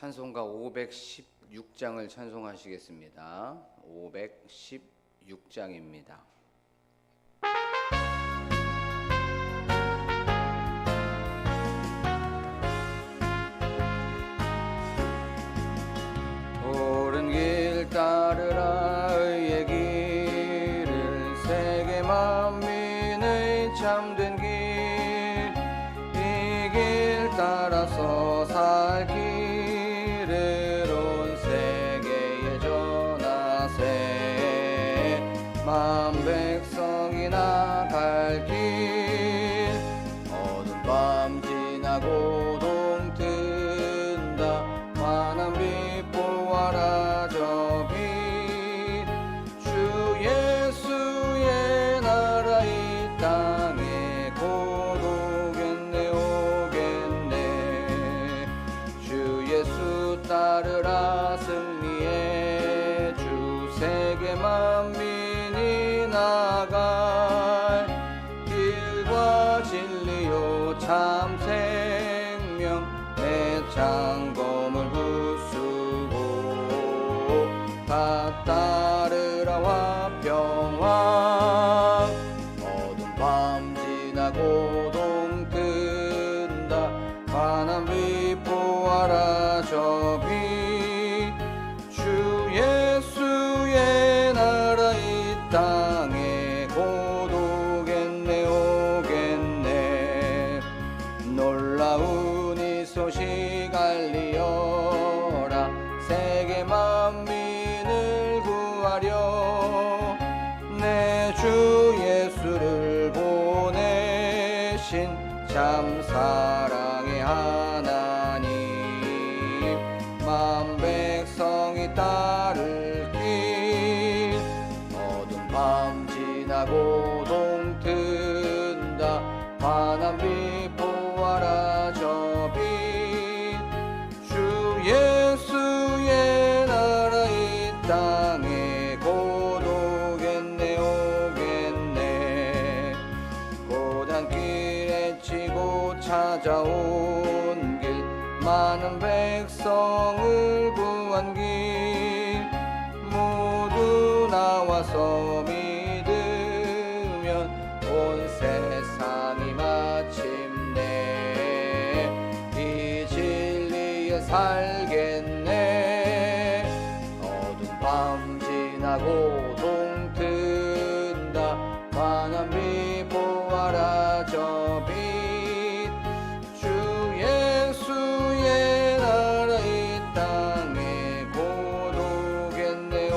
찬송가 516장을 찬송하시겠습니다. 516장입니다. 옳은 길 따르라 의의 길을 세계 만민의 참된 길 이 길 따라서 살 길을 온 세계에 전하세 만 백성이 나갈 길 어두운 밤 지나고 동 튼다 환한 빛 보아라 저 빛 주 예수의 나라 이 땅에 곧 오겠네 오겠네 주 예수 따르라 승리의 주 세계 만민이 나갈 길과 진리요 참 생명 내 창검을 부수고 다 따르라 화평왕 어두운 밤 지나고 동 뜬다 환한 빛 보아라 저 빛 주 예수의 나라 이 땅에 곧 오겠네 오겠네 놀라운 이 소식 알리어라 세계 만민을 구하려 내 주 예수를 보내신 참 사랑의 하나님 만 백성이 따를 길 어두운 밤 지나고 동 튼다 환한 빛 보아라 저 빛 주 예수의 나라 이 땅에 곧 오겠네 오겠네 고단 길에 치고 찾아온 길 많은 백성을 구한 길 모두 나와서 믿으면 온 세상이 마침내 이 진리에 살겠네 어두운 밤 지나고 동 튼다 환한 빛 보아라 저 빛 주 예수의 나라 이 땅에 곧 오겠네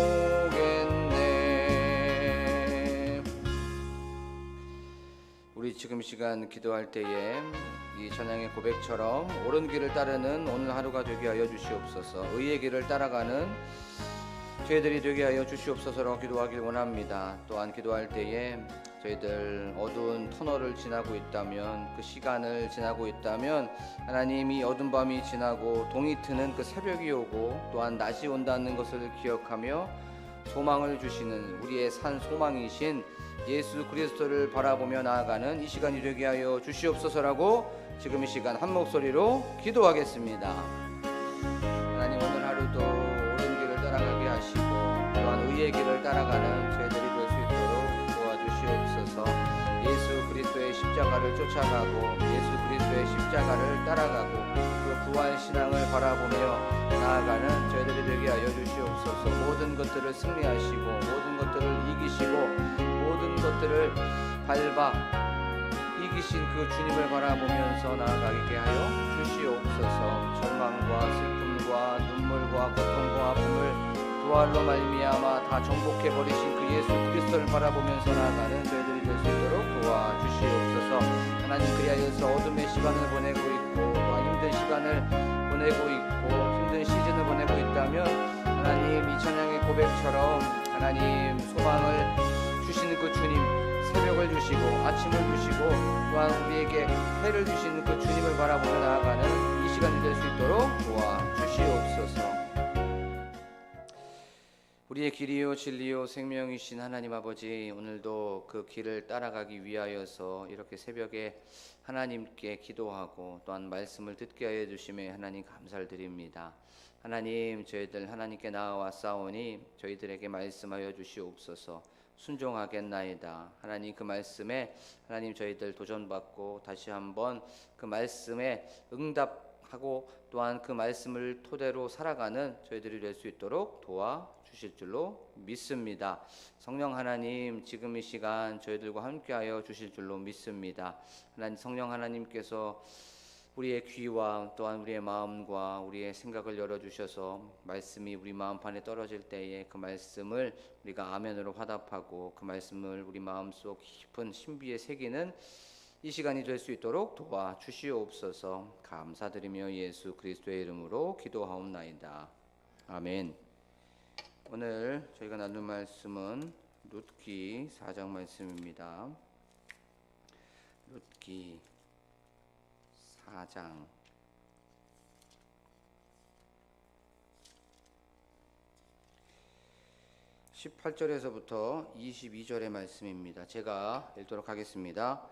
오겠네. 우리 지금 시간 기도할 때에 이 찬양의 고백처럼 옳은 길을 따르는 오늘 하루가 되게 하여 주시옵소서. 의의 길을 따라가는 저희들이 되게 하여 주시옵소서로 기도하길 원합니다. 또한 기도할 때에 저희들 어두운 터널을 지나고 있다면 그 시간을 지나고 있다면 하나님이 어두운 밤이 지나고 동이 트는 그 새벽이 오고 또한 낮이 온다는 것을 기억하며 소망을 주시는 우리의 산 소망이신 예수 그리스도를 바라보며 나아가는 이 시간이 되게 하여 주시옵소서라고 지금 이 시간 한 목소리로 기도하겠습니다. 하나님 오늘 하루도 옳은 길을 따라가게 하시고 또한 의의 길을 따라가는 저희들이 될 수 있도록 도와주시옵소서. 예수 그리스도의 십자가를 쫓아가고 예수 그리스도의 십자가를 따라가고 그 부활 신앙을 바라보며 나아가는 저희들이 되게 하여 주시옵소서. 모든 것들을 승리하시고 모든 것들을 이기시고 모든 것들을 밟아 이기신 그 주님을 바라보면서 나아가게 하여 주시옵소서. 절망과 슬픔과 눈물과 고통과 아픔을 부활로 말미암아 다 정복해 버리신 그 예수 그리스도를 바라보면서 나아가는 저희들이 될 수 있도록 도와주시옵소서. 하나님 그리하여서 어둠의 시간을 보내고 있고 또한 힘든 시간을 보내고 있고 힘든 시즌을 보내고 있다면 하나님 이 찬양의 고백처럼 하나님 소망을 주시는 그 주님 새벽을 주시고 아침을 주시고 또한 우리에게 해를 주시는 그 주님을 바라보며 나아가는 이 시간이 될 수 있도록 도와주시옵소서. 우리의 길이요 진리요 생명이신 하나님 아버지, 오늘도 그 길을 따라가기 위하여서 이렇게 새벽에 하나님께 기도하고 또한 말씀을 듣게 하여 주심에 하나님 감사를 드립니다. 하나님, 저희들 하나님께 나아왔사오니 저희들에게 말씀하여 주시옵소서. 순종하겠나이다. 하나님, 그 말씀에 하나님 저희들 도전받고 다시 한번 그 말씀에 응답하고 또한 그 말씀을 토대로 살아가는 저희들이 될 수 있도록 도와주실 줄로 믿습니다. 성령 하나님, 지금 이 시간 저희들과 함께하여 주실 줄로 믿습니다. 하나님, 성령 하나님께서 우리의 귀와 또한 우리의 마음과 우리의 생각을 열어주셔서 말씀이 우리 마음판에 떨어질 때에 그 말씀을 우리가 아멘으로 화답하고 그 말씀을 우리 마음속 깊은 신비에 새기는 이 시간이 될 수 있도록 도와주시옵소서. 감사드리며 예수 그리스도의 이름으로 기도하옵나이다. 아멘. 오늘 저희가 나눌 말씀은 룻기 4장 말씀입니다. 룻기 4장 18절에서부터 22절의 말씀입니다. 제가 읽도록 하겠습니다.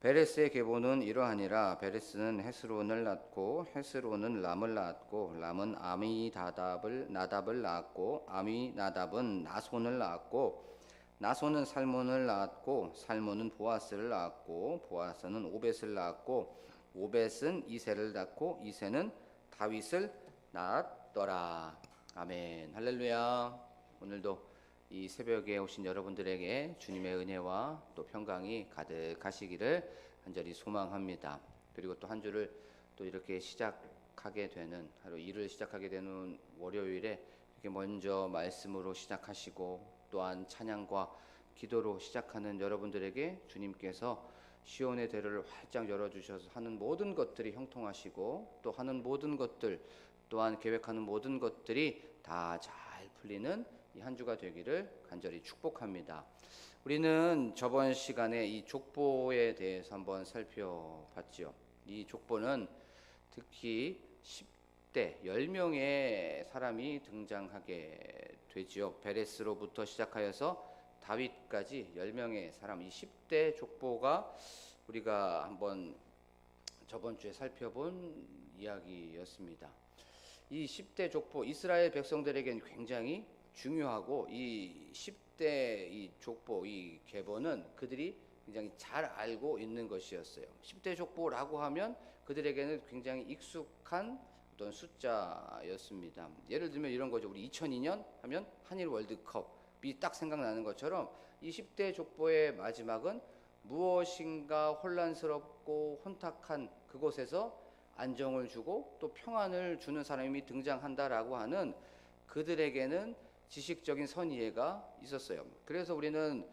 베레스의 계보는 이러하니라. 베레스는 헤스론을 낳고 헤스론은 람을 낳았고 람은 아미나답을 낳았고 아미나답은 나손을 낳았고 나손은 살몬을 낳았고 살몬은 보아스를 낳았고 보아스는 오벳을 낳았고 오벳은 이새를 낳고 이새는 다윗을 낳았더라. 아멘. 할렐루야. 오늘도 이 새벽에 오신 여러분들에게 주님의 은혜와 또 평강이 가득하시기를 간절히 소망합니다. 그리고 또 한 주를 또 이렇게 시작하게 되는 하루 일을 시작하게 되는 월요일에 이렇게 먼저 말씀으로 시작하시고 또한 찬양과 기도로 시작하는 여러분들에게 주님께서 시온의 대로를 활짝 열어주셔서 하는 모든 것들이 형통하시고 또 하는 모든 것들 또한 계획하는 모든 것들이 다 잘 풀리는 이 한 주가 되기를 간절히 축복합니다. 우리는 저번 시간에 이 족보에 대해서 한번 살펴봤죠. 이 족보는 특히 10대 10명의 사람이 등장하게 되지요. 베레스로부터 시작하여서 다윗까지 10명의 사람, 이 10대 족보가 우리가 한번 저번 주에 살펴본 이야기였습니다. 이 10대 족보, 이스라엘 백성들에게는 굉장히 중요하고 이 10대 이 족보, 이 계보는 그들이 굉장히 잘 알고 있는 것이었어요. 10대 족보라고 하면 그들에게는 굉장히 익숙한 어떤 숫자였습니다. 예를 들면 이런 거죠. 우리 2002년 하면 한일 월드컵이 딱 생각나는 것처럼 이 10대 족보의 마지막은 무엇인가 혼란스럽고 혼탁한 그곳에서 안정을 주고 또 평안을 주는 사람이 등장한다라고 하는 그들에게는 지식적인 선이해가 있었어요. 그래서 우리는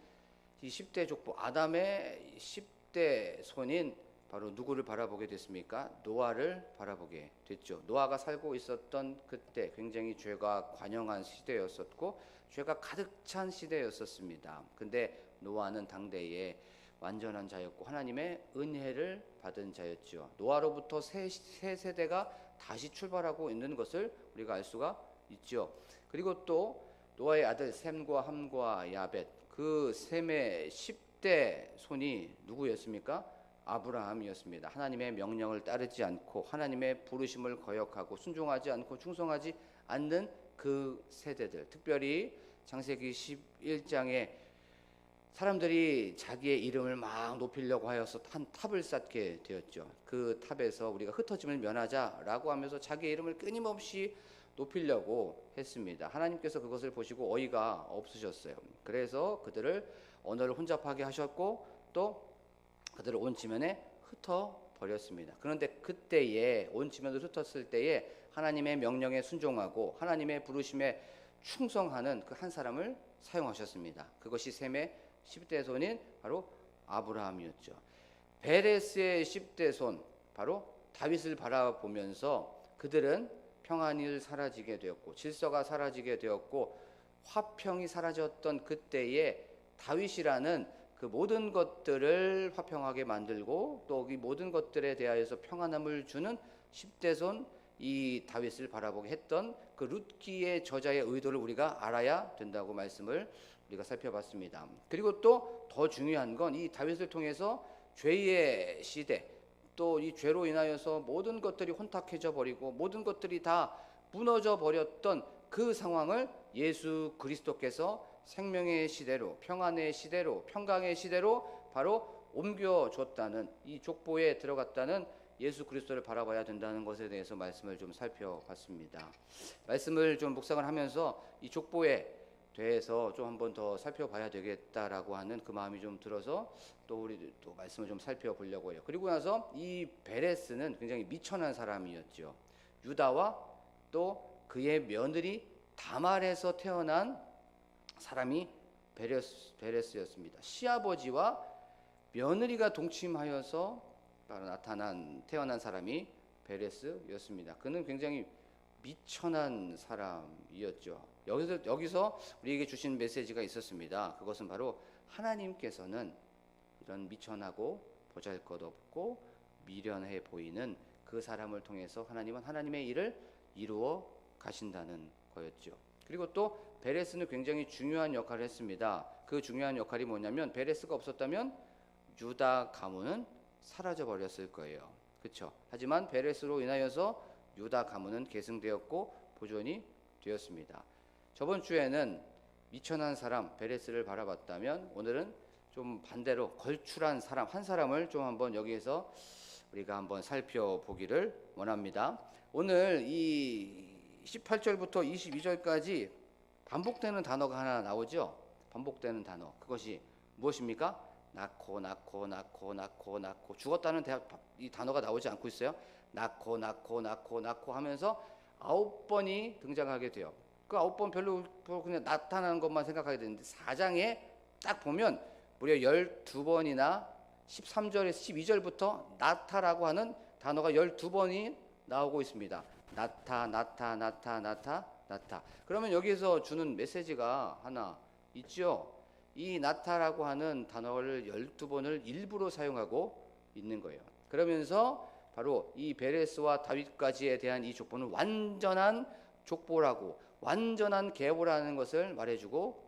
이 10대 족보, 아담의 10대 손인 바로 누구를 바라보게 됐습니까? 노아를 바라보게 됐죠. 노아가 살고 있었던 그때 굉장히 죄가 관영한 시대였었고 죄가 가득 찬 시대였었습니다. 근데 노아는 당대에 완전한 자였고 하나님의 은혜를 받은 자였죠. 노아로부터 새 세대가 다시 출발하고 있는 것을 우리가 알 수가 있죠. 그리고 또 노아의 아들 셈과 함과 야벳, 그 셈의 10대 손이 누구였습니까? 아브라함이었습니다. 하나님의 명령을 따르지 않고 하나님의 부르심을 거역하고 순종하지 않고 충성하지 않는 그 세대들, 특별히 창세기 11장에 사람들이 자기의 이름을 막 높이려고 하여서 한 탑을 쌓게 되었죠. 그 탑에서 우리가 흩어짐을 면하자라고 하면서 자기의 이름을 끊임없이 높이려고 했습니다. 하나님께서 그것을 보시고 어이가 없으셨어요. 그래서 그들을 언어를 혼잡하게 하셨고 또 그들을 온 지면에 흩어버렸습니다. 그런데 그때에 온 지면으로 흩었을 때에 하나님의 명령에 순종하고 하나님의 부르심에 충성하는 그 한 사람을 사용하셨습니다. 그것이 셈의 10대 손인 바로 아브라함이었죠. 베레스의 10대 손, 바로 다윗을 바라보면서 그들은 평안이 사라지게 되었고 질서가 사라지게 되었고 화평이 사라졌던 그때에 다윗이라는 그 모든 것들을 화평하게 만들고 또 이 모든 것들에 대하여서 평안함을 주는 10대 손 이 다윗을 바라보게 했던 그 룻기의 저자의 의도를 우리가 알아야 된다고 말씀을 우리가 살펴봤습니다. 그리고 또 더 중요한 건 이 다윗을 통해서 죄의 시대, 또 이 죄로 인하여서 모든 것들이 혼탁해져 버리고 모든 것들이 다 무너져 버렸던 그 상황을 예수 그리스도께서 생명의 시대로, 평안의 시대로, 평강의 시대로 바로 옮겨줬다는, 이 족보에 들어갔다는 예수 그리스도를 바라봐야 된다는 것에 대해서 말씀을 좀 살펴봤습니다. 말씀을 좀 묵상을 하면서 이 족보에 대해서 좀 한번 더 살펴봐야 되겠다라고 하는 그 마음이 좀 들어서 또 우리 또 말씀을 좀 살펴보려고 해요. 그리고 나서 이 베레스는 굉장히 미천한 사람이었죠. 유다와 또 그의 며느리 다말에서 태어난 사람이 베레스였습니다. 시아버지와 며느리가 동침하여서 태어난 사람이 베레스였습니다. 그는 굉장히 미천한 사람이었죠. 여기서 우리에게 주신 메시지가 있었습니다. 그것은 바로 하나님께서는 이런 미천하고 보잘것없고 미련해 보이는 그 사람을 통해서 하나님은 하나님의 일을 이루어 가신다는 거였죠. 그리고 또 베레스는 굉장히 중요한 역할을 했습니다. 그 중요한 역할이 뭐냐면 베레스가 없었다면 유다 가문은 사라져 버렸을 거예요. 그렇죠? 하지만 베레스로 인하여서 유다 가문은 계승되었고 보존이 되었습니다. 저번 주에는 미천한 사람 베레스를 바라봤다면 오늘은 좀 반대로 걸출한 사람 한 사람을 좀 한번 여기에서 우리가 한번 살펴보기를 원합니다. 오늘 이 18절부터 22절까지 반복되는 단어가 하나 나오죠. 반복되는 단어, 그것이 무엇입니까? 낳고 죽었다는 이 단어가 나오지 않고 있어요. 낳고 하면서 9번이 등장하게 돼요. 그 9번 별로 그냥 나타나는 것만 생각하게 되는데 4장에 딱 보면 무려 12번이나 13절에서 12절부터 나타라고 하는 단어가 12번이 나오고 있습니다. 나타. 그러면 여기서 주는 메시지가 하나 있죠. 이 나타라고 하는 단어를 12번을 일부러 사용하고 있는 거예요. 그러면서 바로 이 베레스와 다윗까지에 대한 이 족보는 완전한 족보라고, 완전한 계보라는 것을 말해주고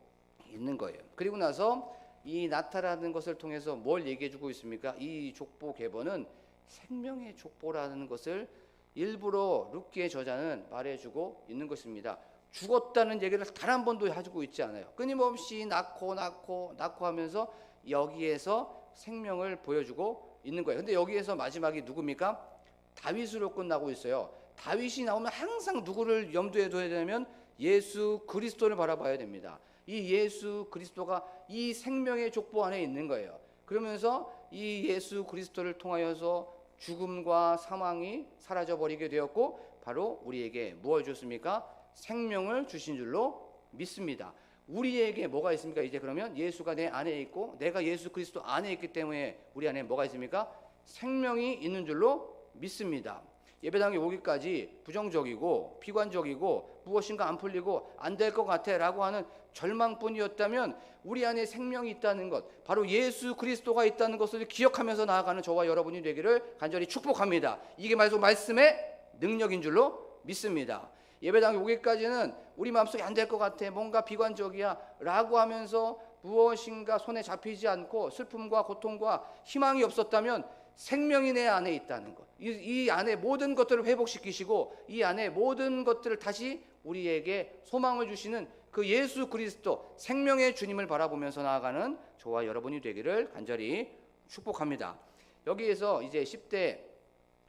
있는 거예요. 그리고 나서 이 나타라는 것을 통해서 뭘 얘기해주고 있습니까? 이 족보 계보는 생명의 족보라는 것을 일부러 룻기의 저자는 말해주고 있는 것입니다. 죽었다는 얘기를 단 한 번도 해주고 있지 않아요. 끊임없이 낳고 하면서 여기에서 생명을 보여주고 있는 거예요. 근데 여기에서 마지막이 누굽니까? 다윗으로 끝나고 있어요. 다윗이 나오면 항상 누구를 염두에 둬야 되냐면 예수 그리스도를 바라봐야 됩니다. 이 예수 그리스도가 이 생명의 족보 안에 있는 거예요. 그러면서 이 예수 그리스도를 통하여서 죽음과 사망이 사라져버리게 되었고 바로 우리에게 무엇을 줬습니까? 생명을 주신 줄로 믿습니다. 우리에게 뭐가 있습니까? 이제 그러면 예수가 내 안에 있고 내가 예수 그리스도 안에 있기 때문에 우리 안에 뭐가 있습니까? 생명이 있는 줄로 믿습니다. 예배당에 오기까지 부정적이고 비관적이고 무엇인가 안 풀리고 안 될 것 같아 라고 하는 절망뿐이었다면 우리 안에 생명이 있다는 것, 바로 예수 그리스도가 있다는 것을 기억하면서 나아가는 저와 여러분이 되기를 간절히 축복합니다. 이게 말씀의 능력인 줄로 믿습니다. 예배당에 오기까지는 우리 마음속에 안 될 것 같아, 뭔가 비관적이야 라고 하면서 무엇인가 손에 잡히지 않고 슬픔과 고통과 희망이 없었다면 생명이 내 안에 있다는 것, 이 안에 모든 것들을 회복시키시고 이 안에 모든 것들을 다시 우리에게 소망을 주시는 그 예수 그리스도 생명의 주님을 바라보면서 나아가는 저와 여러분이 되기를 간절히 축복합니다. 여기에서 이제 10대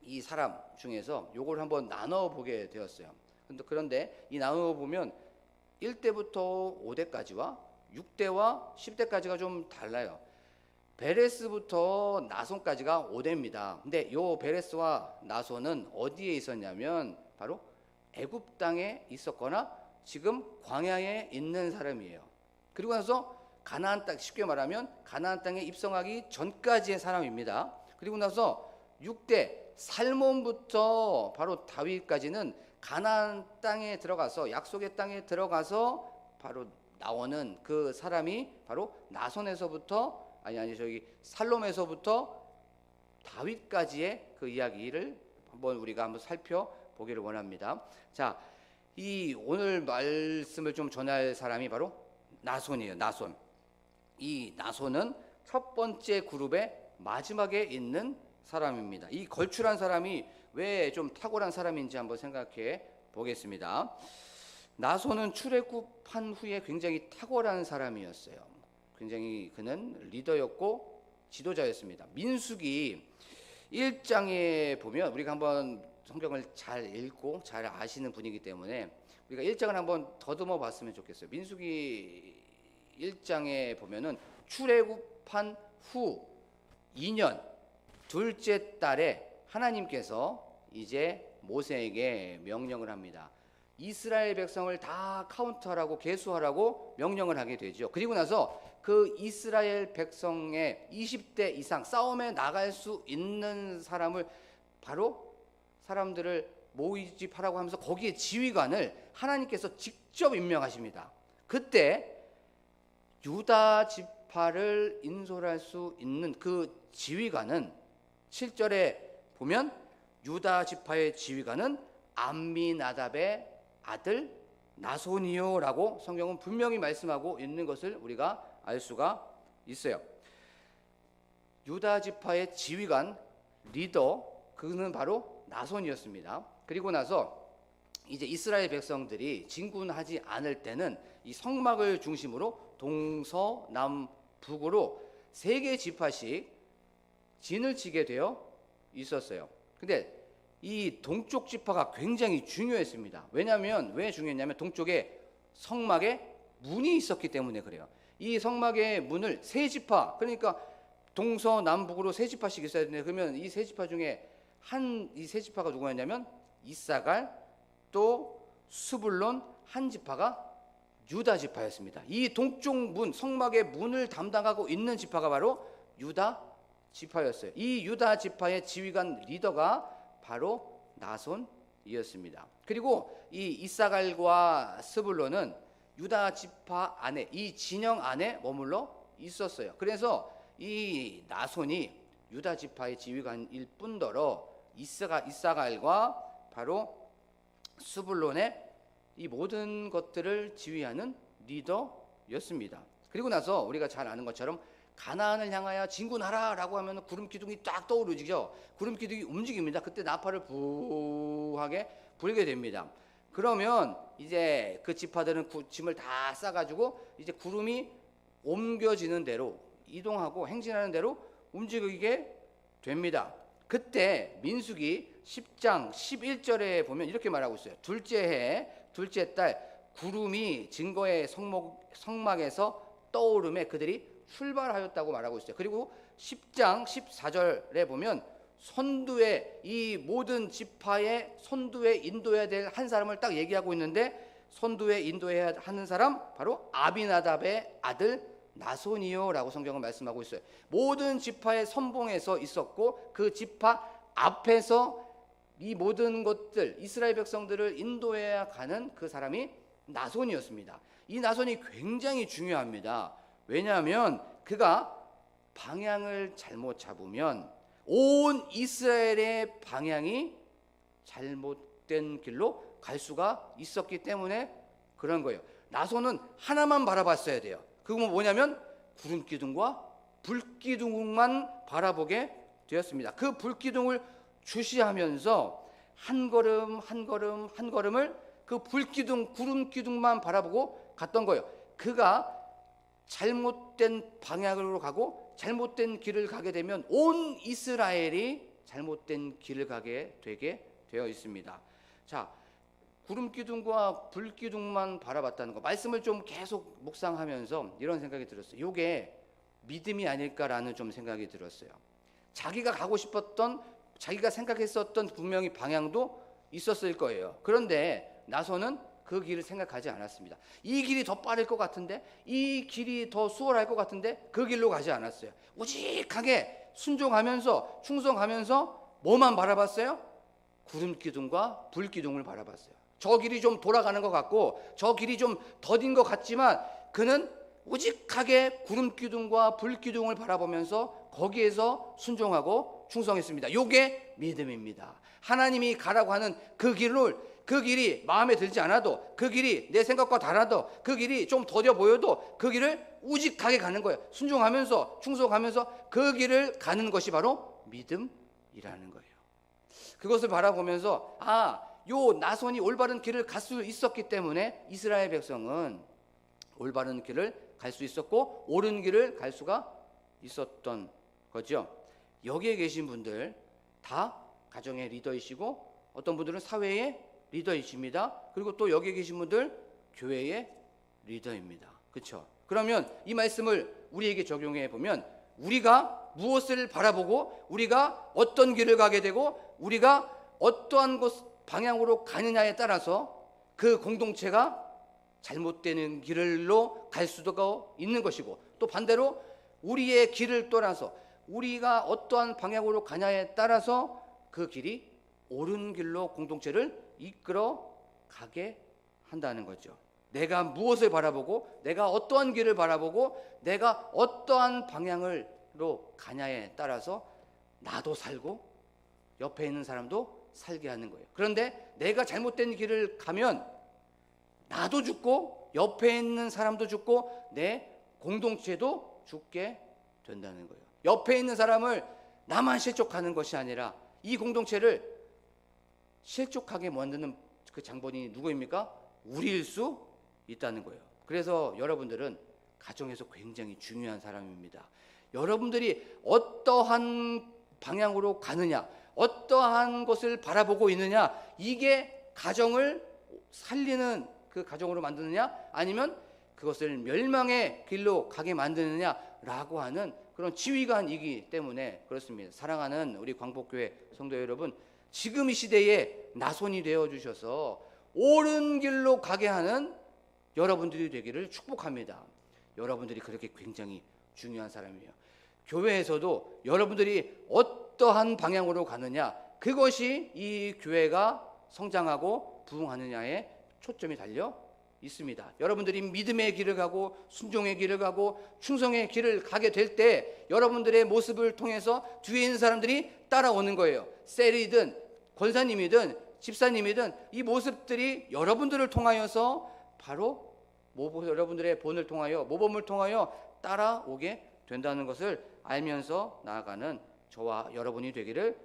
이 사람 중에서 요걸 한번 나눠보게 되었어요. 그런데 이 나눠보면 1대부터 5대까지와 6대와 10대까지가 좀 달라요. 베레스부터 나손까지가 5대입니다. 근데 요 베레스와 나손은 어디에 있었냐면 바로 애굽 땅에 있었거나 지금 광야에 있는 사람이에요. 그리고 나서 가나안 땅, 쉽게 말하면 가나안 땅에 입성하기 전까지의 사람입니다. 그리고 나서 6대 살몬부터 바로 다윗까지는 가나안 땅에 들어가서 약속의 땅에 들어가서 바로 나오는 그 사람이 바로 나손에서부터 살롬에서부터 다윗까지의 그 이야기를 우리가 한번 보기를 원합니다. 자, 이 오늘 말씀을 좀 전할 사람이 바로 나손이에요. 나손. 이 나손은 첫 번째 그룹의 마지막에 있는 사람입니다. 이 걸출한 사람이 왜 좀 탁월한 사람인지 한번 생각해 보겠습니다. 나손은 출애굽한 후에 굉장히 탁월한 사람이었어요. 굉장히 그는 리더였고 지도자였습니다. 민수기 1장에 보면 우리가 한번 성경을 잘 읽고 잘 아시는 분이기 때문에 우리가 1장을 한번 더듬어 봤으면 좋겠어요. 민수기 1장에 보면은 출애굽한 후 2년 둘째 달에 하나님께서 이제 모세에게 명령을 합니다. 이스라엘 백성을 다 카운트하라고 계수하라고 명령을 하게 되죠. 그리고 나서 그 이스라엘 백성의 20대 이상 싸움에 나갈 수 있는 사람을 바로 사람들을 모집하라고 하면서 거기에 지휘관을 하나님께서 직접 임명하십니다. 그때 유다 지파를 인솔할 수 있는 그 지휘관은 7절에 보면 유다 지파의 지휘관은 암미나답의 아들 나손이요라고 성경은 분명히 말씀하고 있는 것을 우리가 알 수가 있어요. 유다 지파의 지휘관 리더 그는 바로 나손이었습니다. 그리고 나서 이제 이스라엘 백성들이 진군하지 않을 때는 이 성막을 중심으로 동서남북으로 3개 지파씩 진을 치게 되어 있었어요. 근데 이 동쪽 지파가 굉장히 중요했습니다. 왜냐하면 왜 중요했냐면 동쪽에 성막에 문이 있었기 때문에 그래요. 이 성막의 문을 3지파 그러니까 동서남북으로 3지파씩 있어야 되는데 그러면 이 3지파 중에 이 3지파가 누구였냐면 이사갈 또 스불론 한 지파가 유다 지파였습니다. 이 동쪽 문 성막의 문을 담당하고 있는 지파가 바로 유다 지파였어요. 이 유다 지파의 지휘관 리더가 바로 나손이었습니다. 그리고 이 이사갈과 스불론은 유다 지파 안에 이 진영 안에 머물러 있었어요. 그래서 이 나손이 유다 지파의 지휘관일 뿐더러 이사갈과 바로 스불론의 이 모든 것들을 지휘하는 리더였습니다. 그리고 나서 우리가 잘 아는 것처럼 가나안을 향하여 진군하라라고 하면 구름 기둥이 딱 떠오르죠. 구름 기둥이 움직입니다. 그때 나팔을 부하게 불게 됩니다. 그러면 이제 그 지파들은 짐을 다 싸가지고 이제 구름이 옮겨지는 대로 이동하고 행진하는 대로 움직이게 됩니다. 그때 민수기 10장 11절에 보면 이렇게 말하고 있어요. 둘째 해 둘째 달 구름이 증거의 성막에서 떠오름에 그들이 출발하였다고 말하고 있어요. 그리고 10장 14절에 보면 선두에 이 모든 지파의 선두에 인도해야 될 한 사람을 딱 얘기하고 있는데 선두에 인도해야 하는 사람 바로 아비나답의 아들 나손이요라고 성경은 말씀하고 있어요. 모든 지파의 선봉에서 있었고 그 지파 앞에서 이 모든 것들 이스라엘 백성들을 인도해야 가는 그 사람이 나손이었습니다. 이 나손이 굉장히 중요합니다. 왜냐하면 그가 방향을 잘못 잡으면 온 이스라엘의 방향이 잘못된 길로 갈 수가 있었기 때문에 그런 거예요. 나손은 하나만 바라봤어야 돼요. 그건 뭐냐면 구름 기둥과 불 기둥만 바라보게 되었습니다. 그 불 기둥을 주시하면서 한 걸음 한 걸음 한 걸음을 그 불 기둥 구름 기둥만 바라보고 갔던 거예요. 그가 잘못된 방향으로 가고 잘못된 길을 가게 되면 온 이스라엘이 잘못된 길을 가게 되게 되어 있습니다. 자, 구름 기둥과 불 기둥만 바라봤다는 거 말씀을 좀 계속 묵상하면서 이런 생각이 들었어요. 이게 믿음이 아닐까라는 좀 생각이 들었어요. 자기가 가고 싶었던 자기가 생각했었던 분명히 방향도 있었을 거예요. 그런데 나서는 그 길을 생각하지 않았습니다. 이 길이 더 빠를 것 같은데 이 길이 더 수월할 것 같은데 그 길로 가지 않았어요. 우직하게 순종하면서 충성하면서 뭐만 바라봤어요? 구름 기둥과 불 기둥을 바라봤어요. 저 길이 좀 돌아가는 것 같고 저 길이 좀 더딘 것 같지만 그는 우직하게 구름 기둥과 불 기둥을 바라보면서 거기에서 순종하고 충성했습니다. 요게 믿음입니다. 하나님이 가라고 하는 그 길이 마음에 들지 않아도, 그 길이 내 생각과 달라도, 그 길이 좀 더뎌 보여도 그 길을 우직하게 가는 거예요. 순종하면서 충성하면서 그 길을 가는 것이 바로 믿음이라는 거예요. 그것을 바라보면서 요 나손이 올바른 길을 갈 수 있었기 때문에 이스라엘 백성은 올바른 길을 갈 수 있었고 옳은 길을 갈 수가 있었던 거죠. 여기에 계신 분들 다 가정의 리더이시고 어떤 분들은 사회의 리더이십니다. 그리고 또 여기에 계신 분들 교회의 리더입니다. 그렇죠? 그러면 이 말씀을 우리에게 적용해 보면 우리가 무엇을 바라보고 우리가 어떤 길을 가게 되고 우리가 어떠한 방향으로 가느냐에 따라서 그 공동체가 잘못되는 길로 갈 수도 있는 것이고, 또 반대로 우리의 길을 떠나서 우리가 어떠한 방향으로 가냐에 따라서 그 길이 옳은 길로 공동체를 이끌어 가게 한다는 거죠. 내가 무엇을 바라보고 내가 어떠한 길을 바라보고 내가 어떠한 방향으로 가냐에 따라서 나도 살고 옆에 있는 사람도 살게 하는 거예요. 그런데 내가 잘못된 길을 가면 나도 죽고 옆에 있는 사람도 죽고 내 공동체도 죽게 된다는 거예요. 옆에 있는 사람을 나만 실족하는 것이 아니라 이 공동체를 실족하게 만드는 그 장본인이 누구입니까? 우리일 수 있다는 거예요. 그래서 여러분들은 가정에서 굉장히 중요한 사람입니다. 여러분들이 어떠한 방향으로 가느냐, 어떠한 것을 바라보고 있느냐, 이게 가정을 살리는 그 가정으로 만드느냐 아니면 그것을 멸망의 길로 가게 만드느냐라고 하는 그런 지휘관이기 때문에 그렇습니다. 사랑하는 우리 광복교회 성도 여러분, 지금 이 시대에 나손이 되어주셔서 옳은 길로 가게 하는 여러분들이 되기를 축복합니다. 여러분들이 그렇게 굉장히 중요한 사람이에요. 교회에서도 여러분들이 어떠한 방향으로 가느냐, 그것이 이 교회가 성장하고 부흥하느냐에 초점이 달려 있습니다. 여러분들이 믿음의 길을 가고 순종의 길을 가고 충성의 길을 가게 될 때 여러분들의 모습을 통해서 뒤에 있는 사람들이 따라오는 거예요. 셀이든 권사님이든 집사님이든 이 모습들이 여러분들을 통하여서 바로 여러분들의 본을 통하여 모범을 통하여 따라오게 된다는 것을 알면서 나아가는 저와 여러분이 되기를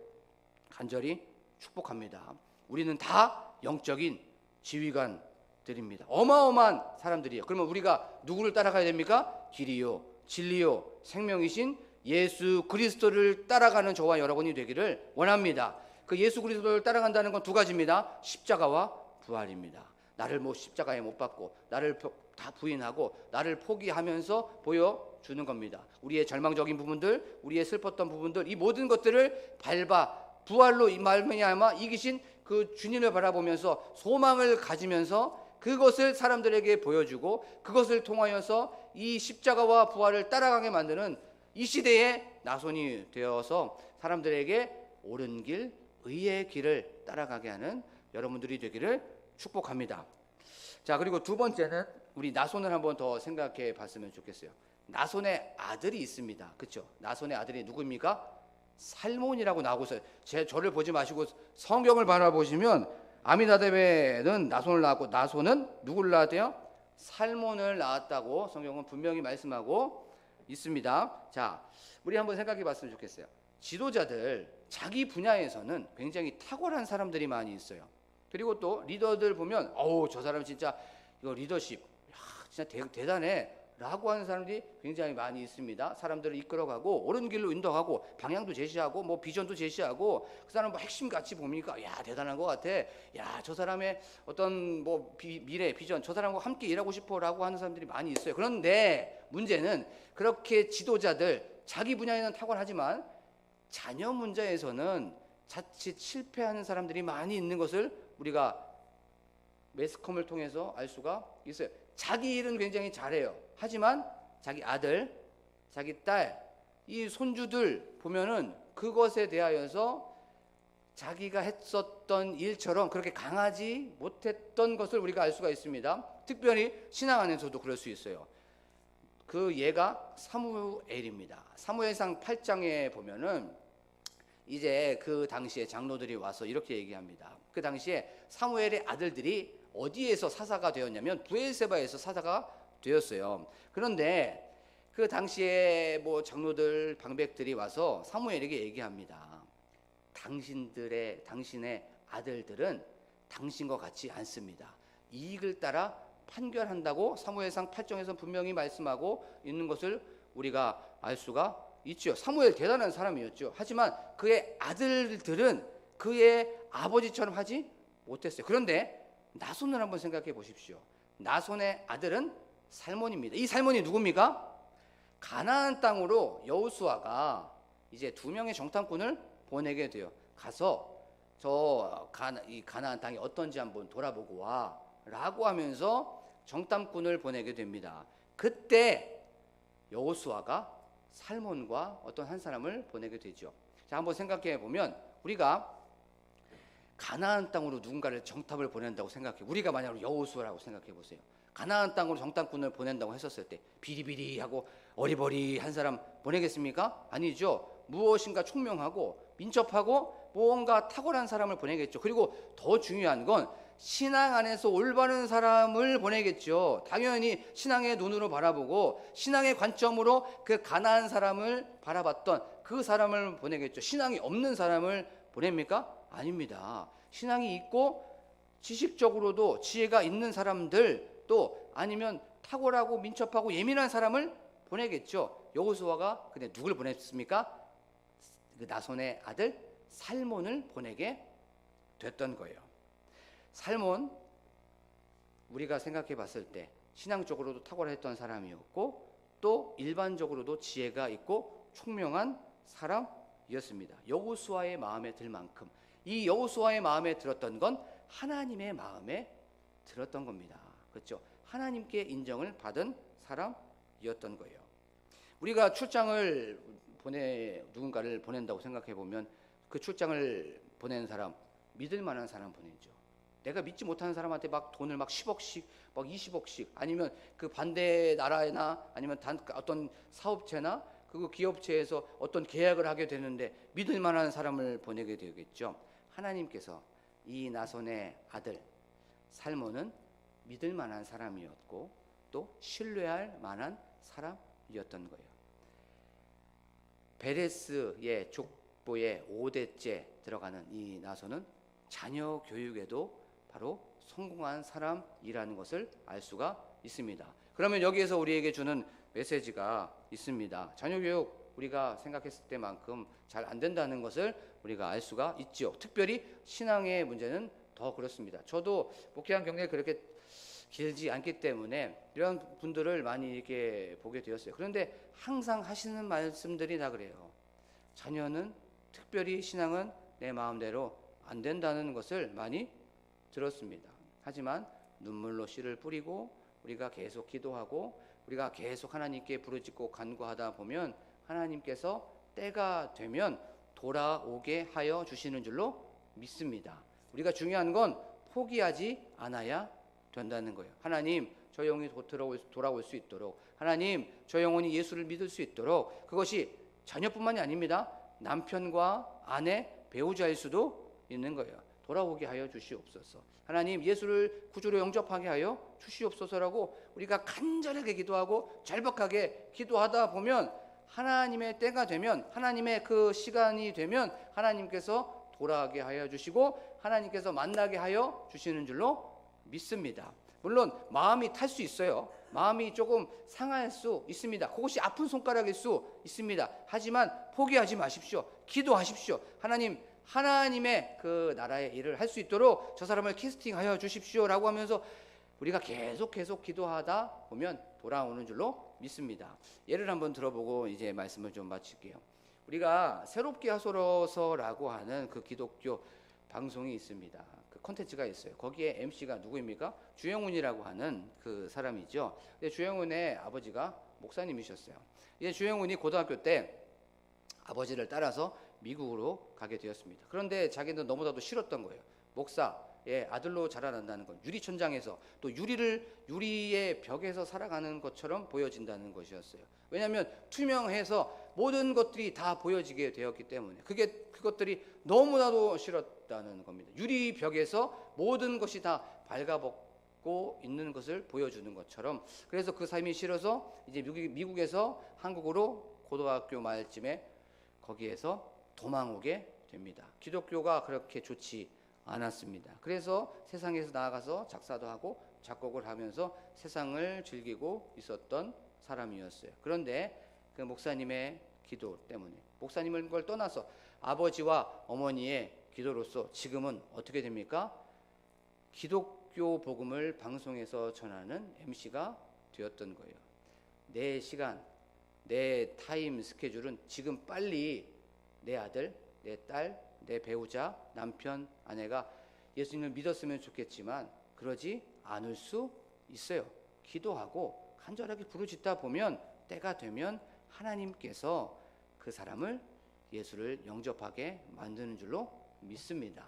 간절히 축복합니다. 우리는 다 영적인 지휘관들입니다. 어마어마한 사람들이에요. 그러면 우리가 누구를 따라가야 됩니까? 길이요 진리요 생명이신 예수 그리스도를 따라가는 저와 여러분이 되기를 원합니다. 그 예수 그리스도를 따라간다는 건 두 가지입니다. 십자가와 부활입니다. 나를 십자가에 못 박고 나를 다 부인하고 나를 포기하면서 보여주는 겁니다. 우리의 절망적인 부분들, 우리의 슬펐던 부분들, 이 모든 것들을 밟아 부활로 말미암아 이기신 그 주님을 바라보면서 소망을 가지면서 그것을 사람들에게 보여주고 그것을 통하여서 이 십자가와 부활을 따라가게 만드는 이 시대의 나손이 되어서 사람들에게 옳은 길, 의의 길을 따라가게 하는 여러분들이 되기를 축복합니다. 자, 그리고 두 번째는 우리 나손을 한번 더 생각해 봤으면 좋겠어요. 나손의 아들이 있습니다. 그렇죠? 나손의 아들이 누구입니까? 살몬이라고 나오고 있어요. 저를 보지 마시고 성경을 바라보시면 아미나답에는 나손을 낳았고 나손은 누구를 낳았대요? 살몬을 낳았다고 성경은 분명히 말씀하고 있습니다. 자, 우리 한번 생각해 봤으면 좋겠어요. 지도자들 자기 분야에서는 굉장히 탁월한 사람들이 많이 있어요. 그리고 또 리더들 보면 저 사람 진짜 이거 리더십 진짜 대단해 라고 하는 사람들이 굉장히 많이 있습니다. 사람들을 이끌어가고 옳은 길로 인도하고 방향도 제시하고 뭐 비전도 제시하고 그 사람 뭐 핵심 가치 보니까 야 대단한 것 같아. 야 저 사람의 어떤 뭐 미래 비전 저 사람과 함께 일하고 싶어라고 하는 사람들이 많이 있어요. 그런데 문제는 그렇게 지도자들 자기 분야에는 탁월하지만 자녀 문제에서는 자칫 실패하는 사람들이 많이 있는 것을 우리가 매스컴을 통해서 알 수가 있어요. 자기 일은 굉장히 잘해요. 하지만 자기 아들, 자기 딸, 이 손주들 보면은 그것에 대하여서 자기가 했었던 일처럼 그렇게 강하지 못했던 것을 우리가 알 수가 있습니다. 특별히 신앙 안에서도 그럴 수 있어요. 그 얘가 사무엘입니다. 사무엘상 8장에 보면은 이제 그 당시에 장로들이 와서 이렇게 얘기합니다. 그 당시에 사무엘의 아들들이 어디에서 사사가 되었냐면 브엘세바에서 사사가 되었어요. 그런데 그 당시에 뭐 장로들 방백들이 와서 사무엘에게 얘기합니다. 당신의 아들들은 당신과 같지 않습니다. 이익을 따라 판결한다고 사무엘상 8장에서 분명히 말씀하고 있는 것을 우리가 알 수가 있죠. 사무엘 대단한 사람이었죠. 하지만 그의 아들들은 그의 아버지처럼 하지 못했어요. 그런데 나손을 한번 생각해 보십시오. 나손의 아들은 살몬입니다. 이 살몬이 누굽니까? 가나안 땅으로 여호수아가 이제 2명의 정탐꾼을 보내게 돼요. 가서 이 가나안 땅이 어떤지 한번 돌아보고 와 라고 하면서 정탐꾼을 보내게 됩니다. 그때 여호수아가 살몬과 어떤 한 사람을 보내게 되죠. 자, 한번 생각해 보면 우리가 가나안 땅으로 누군가를 정탐을 보낸다고 생각해. 우리가 만약에 여호수아라고 생각해 보세요. 가나안 땅으로 정탐꾼을 보낸다고 했었을 때 비리비리하고 어리버리한 사람 보내겠습니까? 아니죠. 무엇인가 총명하고 민첩하고 뭔가 탁월한 사람을 보내겠죠. 그리고 더 중요한 건 신앙 안에서 올바른 사람을 보내겠죠. 당연히 신앙의 눈으로 바라보고 신앙의 관점으로 그 가나안 사람을 바라봤던 그 사람을 보내겠죠. 신앙이 없는 사람을 보냅니까? 아닙니다. 신앙이 있고 지식적으로도 지혜가 있는 사람들, 또 아니면 탁월하고 민첩하고 예민한 사람을 보내겠죠. 여호수아가 근데 누굴 보냈습니까? 그 나손의 아들 살몬을 보내게 됐던 거예요. 살몬, 우리가 생각해 봤을 때 신앙적으로도 탁월했던 사람이었고 또 일반적으로도 지혜가 있고 총명한 사람이었습니다. 여호수아의 마음에 들 만큼 이 여호수아의 마음에 들었던 건 하나님의 마음에 들었던 겁니다. 그렇죠? 하나님께 인정을 받은 사람이었던 거예요. 우리가 출장을 누군가를 보낸다고 생각해 보면 그 출장을 보낸 사람, 믿을 만한 사람 보내죠. 내가 믿지 못하는 사람한테 막 돈을 막 10억씩, 막 20억씩, 아니면 그 반대 나라나 아니면 어떤 사업체나 그 기업체에서 어떤 계약을 하게 되는데 믿을 만한 사람을 보내게 되겠죠. 하나님께서 이 나손의 아들 살몬은 믿을 만한 사람이었고 또 신뢰할 만한 사람이었던 거예요. 베레스의 족보의 5대째 들어가는 이 나손은 자녀 교육에도 바로 성공한 사람이라는 것을 알 수가 있습니다. 그러면 여기에서 우리에게 주는 메시지가 있습니다. 자녀 교육 우리가 생각했을 때만큼 잘 안 된다는 것을 우리가 알 수가 있죠. 특별히 신앙의 문제는 더 그렇습니다. 저도 목회한 경력이 그렇게 길지 않기 때문에 이런 분들을 많이 이렇게 보게 되었어요. 그런데 항상 하시는 말씀들이 다 그래요. 자녀는, 특별히 신앙은 내 마음대로 안 된다는 것을 많이 들었습니다. 하지만 눈물로 씨를 뿌리고 우리가 계속 기도하고 우리가 계속 하나님께 부르짖고 간구하다 보면 하나님께서 때가 되면 돌아오게 하여 주시는 줄로 믿습니다. 우리가 중요한 건 포기하지 않아야 된다는 거예요. 하나님, 저 영혼이 돌아올 수 있도록, 하나님, 저 영혼이 예수를 믿을 수 있도록, 그것이 자녀뿐만이 아닙니다. 남편과 아내, 배우자일 수도 있는 거예요. 돌아오게 하여 주시옵소서. 하나님, 예수를 구주로 영접하게 하여 주시옵소서라고 우리가 간절하게 기도하고 절박하게 기도하다 보면 하나님의 때가 되면, 하나님의 그 시간이 되면 하나님께서 돌아오게 하여 주시고 하나님께서 만나게 하여 주시는 줄로 믿습니다. 물론 마음이 탈 수 있어요. 마음이 조금 상할 수 있습니다. 그것이 아픈 손가락일 수 있습니다. 하지만 포기하지 마십시오. 기도하십시오. 하나님의 그 나라의 일을 할 수 있도록 저 사람을 캐스팅하여 주십시오라고 하면서 우리가 계속 기도하다 보면 돌아오는 줄로 믿습니다. 예를 한번 들어보고 이제 말씀을 좀 마칠게요. 우리가 새롭게 하소서라고 하는 그 기독교 방송이 있습니다. 그 콘텐츠가 있어요. 거기에 MC가 누구입니까? 주영훈이라고 하는 그 사람이죠. 근데 주영훈의 아버지가 목사님이셨어요. 이제 주영훈이 고등학교 때 아버지를 따라서 미국으로 가게 되었습니다. 그런데 자기는 너무나도 싫었던 거예요. 목사, 아들로 자라난다는 것, 유리천장에서 또 유리의 벽에서 살아가는 것처럼 보여진다는 것이었어요. 왜냐하면 투명해서 모든 것들이 다 보여지게 되었기 때문에 그것들이 너무나도 싫었다는 겁니다. 유리벽에서 모든 것이 다 발가벗고 있는 것을 보여주는 것처럼. 그래서 그 삶이 싫어서 이제 미국에서 한국으로 고등학교 말쯤에 거기에서 도망 오게 됩니다. 기독교가 그렇게 좋지 않았습니다. 그래서 세상에서 나아가서 작사도 하고 작곡을 하면서 세상을 즐기고 있었던 사람이었어요. 그런데 그 목사님의 기도 때문에, 목사님을 걸 떠나서 아버지와 어머니의 기도로서 지금은 어떻게 됩니까? 기독교 복음을 방송에서 전하는 MC가 되었던 거예요. 내 시간, 내 타임 스케줄은 지금 빨리 내 아들, 내 딸, 내 배우자, 남편, 아내가 예수님을 믿었으면 좋겠지만 그러지 않을 수 있어요. 기도하고 간절하게 부르짖다 보면 때가 되면 하나님께서 그 사람을 예수를 영접하게 만드는 줄로 믿습니다.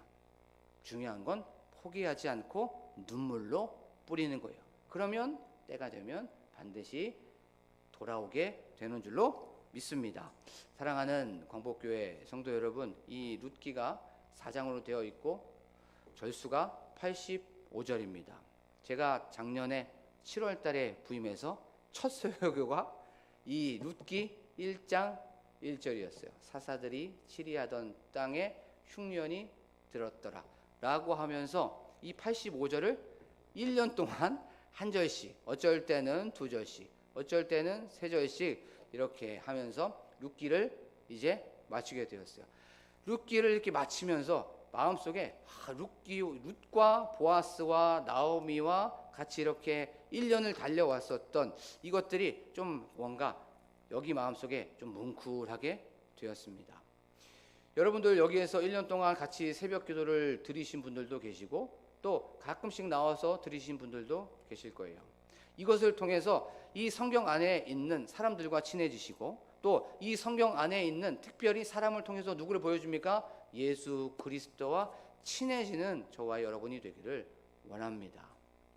중요한 건 포기하지 않고 눈물로 뿌리는 거예요. 그러면 때가 되면 반드시 돌아오게 되는 줄로 믿습니다. 사랑하는 광복교회 성도 여러분, 이 룻기가 4장으로 되어 있고 절수가 85절입니다. 제가 작년에 7월 달에 부임해서 첫 설교가 이 룻기 1장 1절이었어요. 사사들이 치리하던 땅에 흉년이 들었더라 라고 하면서 이 85절을 1년 동안 한 절씩, 어쩔 때는 두 절씩, 어쩔 때는 세 절씩 이렇게 하면서 룻기를 이제 마치게 되었어요. 룻기를 이렇게 마치면서 마음속에 룻과 보아스와 나오미와 같이 이렇게 1년을 달려왔었던 이것들이 좀 뭔가 여기 마음속에 좀 뭉클하게 되었습니다. 여러분들 여기에서 1년 동안 같이 새벽 기도를 드리신 분들도 계시고 또 가끔씩 나와서 드리신 분들도 계실 거예요. 이것을 통해서 이 성경 안에 있는 사람들과 친해지시고 또 이 성경 안에 있는 특별히 사람을 통해서 누구를 보여줍니까? 예수 그리스도와 친해지는 저와 여러분이 되기를 원합니다.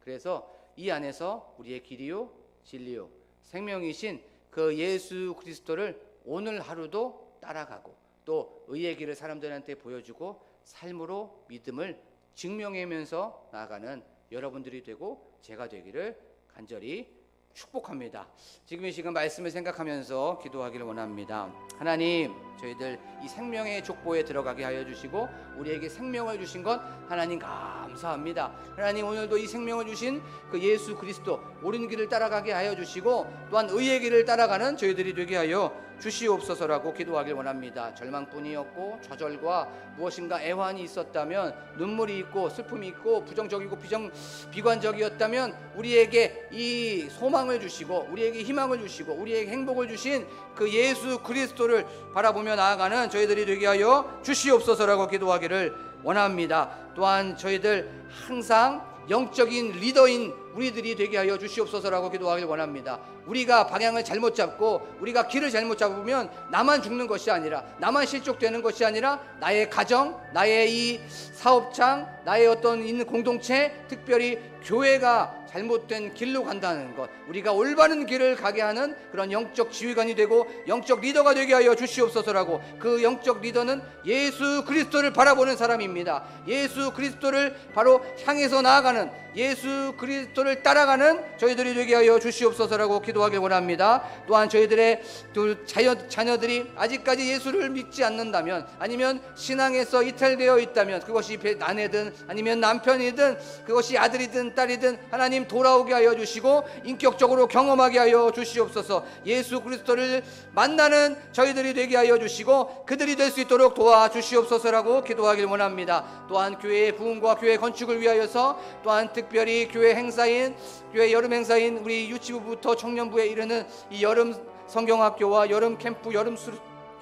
그래서 이 안에서 우리의 길이요 진리요 생명이신 그 예수 그리스도를 오늘 하루도 따라가고 또 의의 길을 사람들한테 보여주고 삶으로 믿음을 증명하면서 나아가는 여러분들이 되고 제가 되기를 간절히 축복합니다. 지금 이 시간 말씀을 생각하면서 기도하기를 원합니다. 하나님, 저희들 이 생명의 족보에 들어가게 하여 주시고 우리에게 생명을 주신 것 하나님 감사합니다. 하나님, 오늘도 이 생명을 주신 그 예수 그리스도 옳은 길을 따라가게 하여 주시고 또한 의의 길을 따라가는 저희들이 되게 하여 주시옵소서라고 기도하길 원합니다. 절망뿐이었고 좌절과 무엇인가 애환이 있었다면, 눈물이 있고 슬픔이 있고 부정적이고 비관적이었다면 우리에게 이 소망을 주시고 우리에게 희망을 주시고 우리에게 행복을 주신 그 예수 그리스도를 바라보며 나아가는 저희들이 되게 하여 주시옵소서라고 기도하기를 원합니다. 또한 저희들 항상 영적인 리더인 우리들이 되게 하여 주시옵소서라고 기도하길 원합니다. 우리가 방향을 잘못 잡고 우리가 길을 잘못 잡으면 나만 죽는 것이 아니라, 나만 실족되는 것이 아니라 나의 가정, 나의 이 사업장, 나의 어떤 있는 공동체, 특별히 교회가 잘못된 길로 간다는 것, 우리가 올바른 길을 가게 하는 그런 영적 지휘관이 되고 영적 리더가 되게 하여 주시옵소서라고. 그 영적 리더는 예수 그리스도를 바라보는 사람입니다. 예수 그리스도를 바로 향해서 나아가는, 예수 그리스도를 따라가는 저희들이 되게 하여 주시옵소서라고 기도하길 원합니다. 또한 저희들의 자녀들이 아직까지 예수를 믿지 않는다면, 아니면 신앙에서 이탈되어 있다면, 그것이 아내든 아니면 남편이든 그것이 아들이든 딸이든 하나님 돌아오게 하여 주시고 인격적으로 경험하게 하여 주시옵소서. 예수 그리스도를 만나는 저희들이 되게 하여 주시고 그들이 될 수 있도록 도와주시옵소서라고 기도하길 원합니다. 또한 교회의 부흥과 교회 건축을 위하여서 또한 특별히 교회 행사인, 교회 여름 행사인 우리 유치부부터 청년부에 이르는 이 여름 성경학교와 여름 캠프, 여름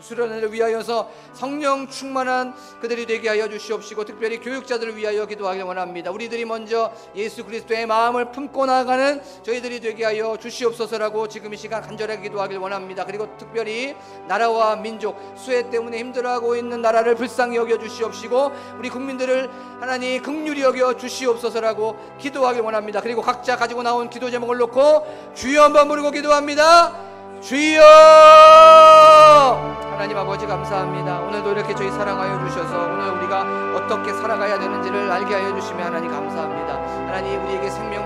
수련회를 위하여서 성령 충만한 그들이 되게 하여 주시옵시고, 특별히 교육자들을 위하여 기도하길 원합니다. 우리들이 먼저 예수 그리스도의 마음을 품고 나아가는 저희들이 되게 하여 주시옵소서라고 지금 이 시간 간절하게 기도하길 원합니다. 그리고 특별히 나라와 민족, 수해 때문에 힘들어하고 있는 나라를 불쌍히 여겨 주시옵시고, 우리 국민들을 하나님 긍휼히 여겨 주시옵소서라고 기도하길 원합니다. 그리고 각자 가지고 나온 기도 제목을 놓고 주여 한번 부르고 기도합니다. 주여! 하나님 아버지 감사합니다. 오늘도 이렇게 저희 사랑하여 주셔서 오늘 우리가 어떻게 살아가야 되는지를 알게 하여 주시며 하나님 감사합니다. 하나님 우리에게 생명